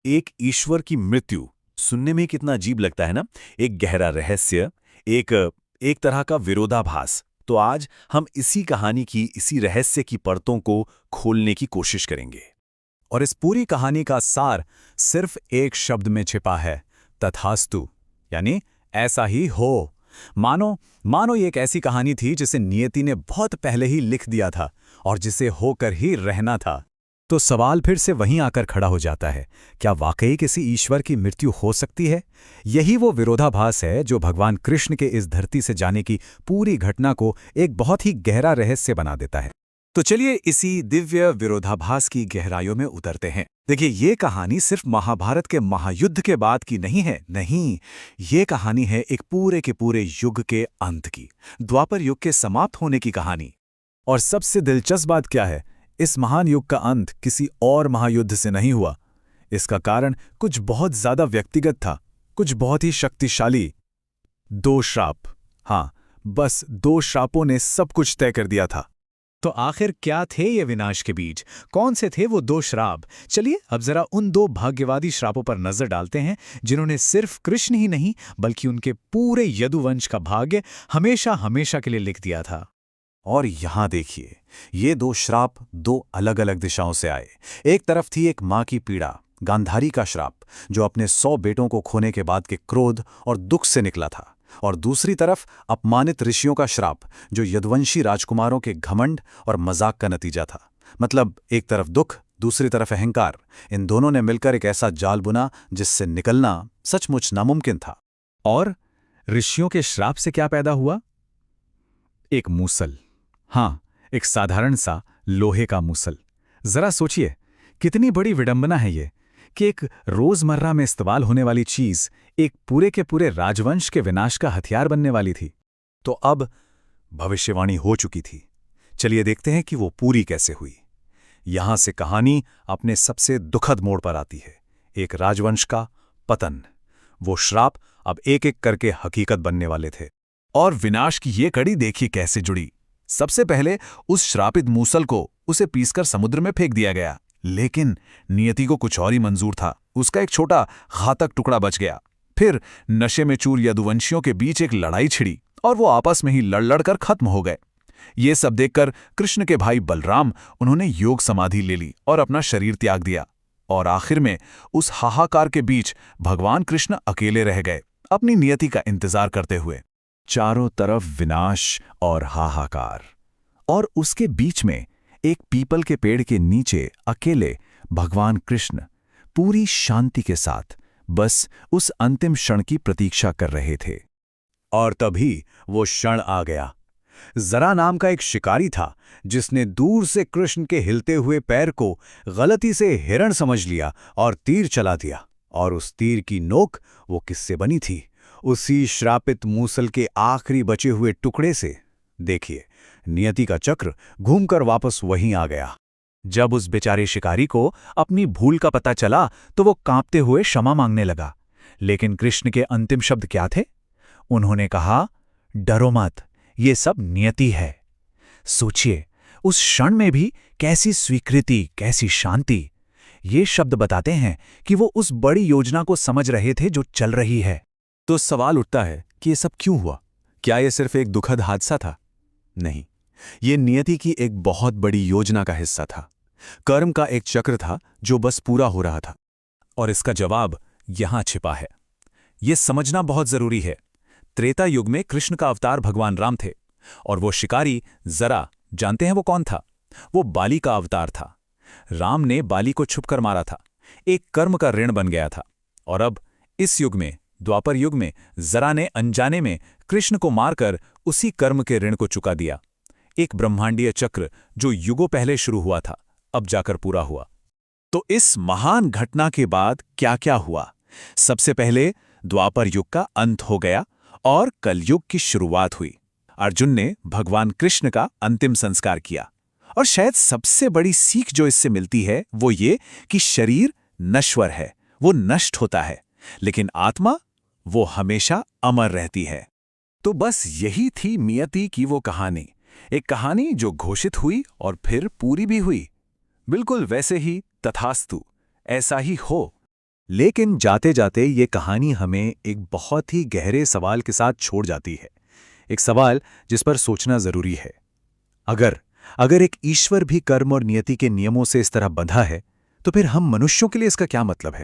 एक ईश्वर की मृत्यु सुनने में कितना अजीब लगता है ना। एक गहरा रहस्य, एक एक तरह का विरोधाभास। तो आज हम इसी कहानी की, इसी रहस्य की परतों को खोलने की कोशिश करेंगे। और इस पूरी कहानी का सार सिर्फ एक शब्द में छिपा है, तथास्तु। यानी ऐसा ही हो। मानो मानो ये एक ऐसी कहानी थी जिसे नियति ने बहुत पहले ही लिख दिया था और जिसे होकर ही रहना था। तो सवाल फिर से वहीं आकर खड़ा हो जाता है, क्या वाकई किसी ईश्वर की मृत्यु हो सकती है? यही वो विरोधाभास है जो भगवान कृष्ण के इस धरती से जाने की पूरी घटना को एक बहुत ही गहरा रहस्य बना देता है। तो चलिए इसी दिव्य विरोधाभास की गहराइयों में उतरते हैं। देखिए, ये कहानी सिर्फ महाभारत के महायुद्ध के बाद की नहीं है। नहीं, ये कहानी है एक पूरे के पूरे युग के अंत की, द्वापर युग के समाप्त होने की कहानी। और सबसे दिलचस्प बात क्या है, इस महान युग का अंत किसी और महायुद्ध से नहीं हुआ। इसका कारण कुछ बहुत ज्यादा व्यक्तिगत था, कुछ बहुत ही शक्तिशाली। दो श्राप। हाँ, बस दो श्रापों ने सब कुछ तय कर दिया था। तो आखिर क्या थे ये विनाश के बीज? कौन से थे वो दो श्राप? चलिए अब जरा उन दो भाग्यवादी श्रापों पर नजर डालते हैं जिन्होंने सिर्फ कृष्ण ही नहीं बल्कि उनके पूरे यदुवंश का भाग्य हमेशा हमेशा के लिए लिख दिया था। और यहां देखिए, ये दो श्राप दो अलग अलग दिशाओं से आए। एक तरफ थी एक मां की पीड़ा, गांधारी का श्राप, जो अपने 100 बेटों को खोने के बाद के क्रोध और दुख से निकला था। और दूसरी तरफ अपमानित ऋषियों का श्राप, जो यदुवंशी राजकुमारों के घमंड और मजाक का नतीजा था। मतलब एक तरफ दुख, दूसरी तरफ अहंकार। इन दोनों ने मिलकर एक ऐसा जाल बुना जिससे निकलना सचमुच नामुमकिन था। और ऋषियों के श्राप से क्या पैदा हुआ? एक मूसल। हाँ, एक साधारण सा लोहे का मूसल। जरा सोचिए, कितनी बड़ी विडंबना है ये कि एक रोजमर्रा में इस्तेमाल होने वाली चीज एक पूरे के पूरे राजवंश के विनाश का हथियार बनने वाली थी। तो अब भविष्यवाणी हो चुकी थी। चलिए देखते हैं कि वो पूरी कैसे हुई। यहां से कहानी अपने सबसे दुखद मोड़ पर आती है। एक राजवंश का पतन। वो श्राप अब एक एक करके हकीकत बनने वाले थे। और विनाश की ये कड़ी देखिए कैसे जुड़ी। सबसे पहले उस श्रापित मूसल को उसे पीसकर समुद्र में फेंक दिया गया। लेकिन नियति को कुछ और ही मंजूर था। उसका एक छोटा घातक टुकड़ा बच गया। फिर नशे में चूर यदुवंशियों के बीच एक लड़ाई छिड़ी और वो आपस में ही लड़ लड़कर खत्म हो गए। ये सब देखकर कृष्ण के भाई बलराम, उन्होंने योग समाधि ले ली और अपना शरीर त्याग दिया। और आखिर में उस हाहाकार के बीच भगवान कृष्ण अकेले रह गए, अपनी नियति का इंतजार करते हुए। चारों तरफ विनाश और हाहाकार, और उसके बीच में एक पीपल के पेड़ के नीचे अकेले भगवान कृष्ण पूरी शांति के साथ बस उस अंतिम क्षण की प्रतीक्षा कर रहे थे। और तभी वो क्षण आ गया। जरा नाम का एक शिकारी था जिसने दूर से कृष्ण के हिलते हुए पैर को गलती से हिरण समझ लिया और तीर चला दिया। और उस तीर की नोक वो किससे बनी थी? उसी श्रापित मूसल के आखिरी बचे हुए टुकड़े से। देखिए, नियति का चक्र घूमकर वापस वहीं आ गया। जब उस बेचारे शिकारी को अपनी भूल का पता चला तो वो कांपते हुए क्षमा मांगने लगा। लेकिन कृष्ण के अंतिम शब्द क्या थे? उन्होंने कहा, डरो मत, ये सब नियति है। सोचिए, उस क्षण में भी कैसी स्वीकृति, कैसी शांति। ये शब्द बताते हैं कि वो उस बड़ी योजना को समझ रहे थे जो चल रही है। तो सवाल उठता है कि ये सब क्यों हुआ? क्या ये सिर्फ एक दुखद हादसा था? नहीं, ये नियति की एक बहुत बड़ी योजना का हिस्सा था। कर्म का एक चक्र था जो बस पूरा हो रहा था। और इसका जवाब यहां छिपा है। यह समझना बहुत जरूरी है। त्रेता युग में कृष्ण का अवतार भगवान राम थे, और वो शिकारी जरा, जानते हैं वो कौन था? वो बाली का अवतार था। राम ने बाली को छुपकर मारा था। एक कर्म का ऋण बन गया था। और अब इस युग में, द्वापर युग में, जरा ने अनजाने में कृष्ण को मारकर उसी कर्म के ऋण को चुका दिया। एक ब्रह्मांडीय चक्र जो युगों पहले शुरू हुआ था, अब जाकर पूरा हुआ। तो इस महान घटना के बाद क्या क्या हुआ? सबसे पहले द्वापर युग का अंत हो गया और कलयुग की शुरुआत हुई। अर्जुन ने भगवान कृष्ण का अंतिम संस्कार किया। और शायद सबसे बड़ी सीख जो इससे मिलती है वो ये कि शरीर नश्वर है, वो नष्ट होता है, लेकिन आत्मा, वो हमेशा अमर रहती है। तो बस यही थी नियति की वो कहानी। एक कहानी जो घोषित हुई और फिर पूरी भी हुई। बिल्कुल वैसे ही तथास्तु, ऐसा ही हो। लेकिन जाते जाते ये कहानी हमें एक बहुत ही गहरे सवाल के साथ छोड़ जाती है। एक सवाल जिस पर सोचना जरूरी है। अगर अगर एक ईश्वर भी कर्म और नियति के नियमों से इस तरह बंधा है, तो फिर हम मनुष्यों के लिए इसका क्या मतलब है?